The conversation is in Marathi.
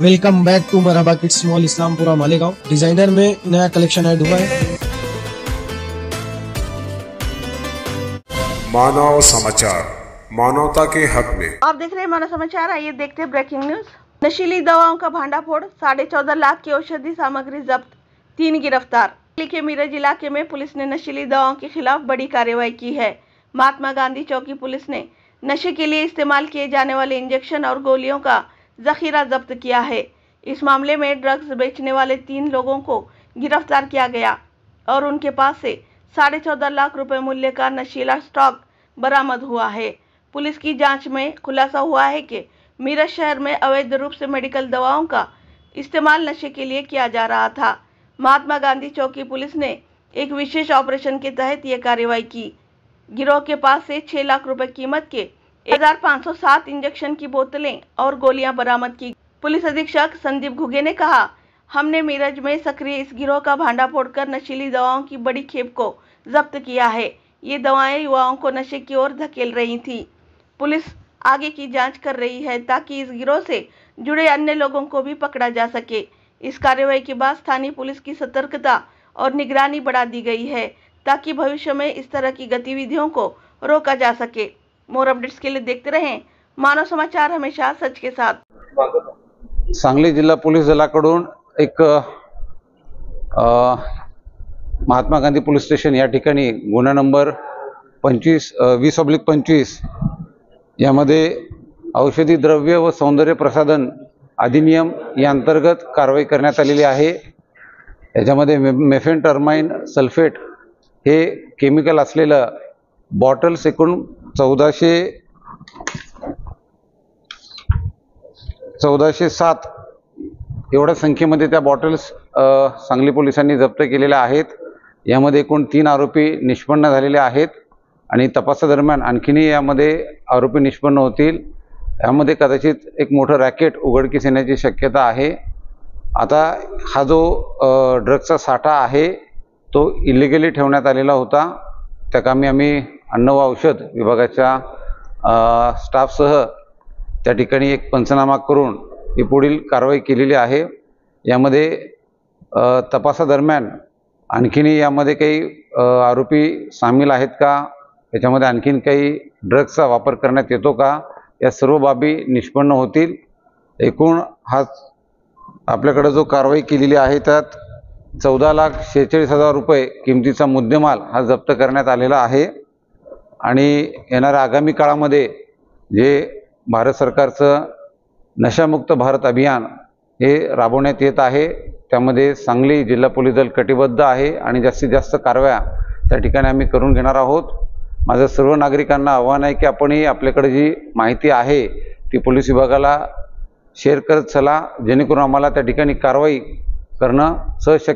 Welcome back to Marhaba kids mall Islampura Malegaon. Designer में नया कलेक्शन ऐड हुआ है। मानव समाचार, मानवता के हक में। आप देख रहे हैं मानव समाचार। आइए देखते हैं ब्रेकिंग न्यूज। नशीली दवाओं का भांडाफोड़, 14.5 लाख की औषधि सामग्री जब्त, 3 गिरफ्तार। के मीरज इलाके में पुलिस ने नशीली दवाओं के खिलाफ बड़ी कार्रवाई की है। महात्मा गांधी चौकी पुलिस ने नशे के लिए इस्तेमाल किए जाने वाले इंजेक्शन और गोलियों का जखीरा जब्त किया है। इस मामले में ड्रग्स बेचने वाले 3 लोगों को गिरफ्तार किया गया और उनके पास से 14.5 लाख रुपए मूल्य का नशीला स्टॉक बरामद हुआ है। पुलिस की जांच में खुलासा हुआ है कि मीरज शहर में अवैध रूप से मेडिकल दवाओं का इस्तेमाल नशे के लिए किया जा रहा था। महात्मा गांधी चौकी पुलिस ने एक विशेष ऑपरेशन के तहत यह कार्रवाई की। गिरोह के पास से 6 लाख रुपए कीमत के 1507 इंजेक्शन की बोतलें और गोलियां बरामद की। पुलिस अधीक्षक संदीप घुगे ने कहा, हमने मीरज में सक्रिय इस गिरोह का भांडाफोड़ कर नशीली दवाओं की बड़ी खेप को जब्त किया है। ये दवाएं युवाओं को नशे की ओर धकेल रही थी। पुलिस आगे की जांच कर रही है ताकि इस गिरोह से जुड़े अन्य लोगों को भी पकड़ा जा सके। इस कार्रवाई के बाद स्थानीय पुलिस की सतर्कता और निगरानी बढ़ा दी गई है ताकि भविष्य में इस तरह की गतिविधियों को रोका जा सके। मोर अपडेट्स के लिए देखते रहें मानव समाचार, हमेशा सच के साथ। सांगली जिल्हा पोलीस दलाकडून एक महात्मा गांधी पोलीस स्टेशन या ठिकाणी गुन्हा नंबर 20/25 यामध्ये औषधी द्रव्य व सौंदर्य प्रसाधन अधिनियम या अंतर्गत कारवाई करण्यात आलेली आहे। याच्यामध्ये मेफेनटर्माइन सल्फेट हे केमिकल असलेलं बॉटल्स एकूण 1407 एवढ्या संख्येमध्ये त्या बॉटल्स सांगली पोलिसांनी जप्त केलेल्या आहेत। यामध्ये एकूण 3 आरोपी निष्पन्न झालेले आहेत आणि तपासादरम्यान आणखीनही यामध्ये आरोपी निष्पन्न होतील। यामध्ये कदाचित एक मोठं रॅकेट उघडकीस येण्याची शक्यता आहे। आता हा जो ड्रग्सचा साठा आहे तो इलिगली ठेवण्यात आलेला होता। त्या कामी आम्ही अन्न व औषध विभागाच्या स्टाफसह त्या ठिकाणी एक पंचनामा करून ही पुढील कारवाई केलेली आहे। यामध्ये तपासादरम्यान आणखीनही यामध्ये काही आरोपी सामील आहेत का, याच्यामध्ये आणखीन काही ड्रग्सचा वापर करण्यात येतो का, या सर्व बाबी निष्पन्न होतील। एकूण हा आपल्याकडे जो कारवाई केलेली आहे त्यात 14,46,000 रुपये किमतीचा मुद्देमाल हा जप्त करण्यात आलेला आहे आणि येणाऱ्या आगामी काळामध्ये जे भारत सरकारचं नशामुक्त भारत अभियान हे राबवण्यात येत आहे त्यामध्ये सांगली जिल्हा पोलीस दल कटिबद्ध आहे आणि जास्तीत जास्त कारवाया त्या ठिकाणी आम्ही करून घेणार आहोत। माझं सर्व नागरिकांना आव्हान आहे की आपणही आपल्याकडे जी माहिती आहे ती पोलीस विभागाला शेअर करत चला, जेणेकरून आम्हाला त्या ठिकाणी कारवाई करणं सहज शक्य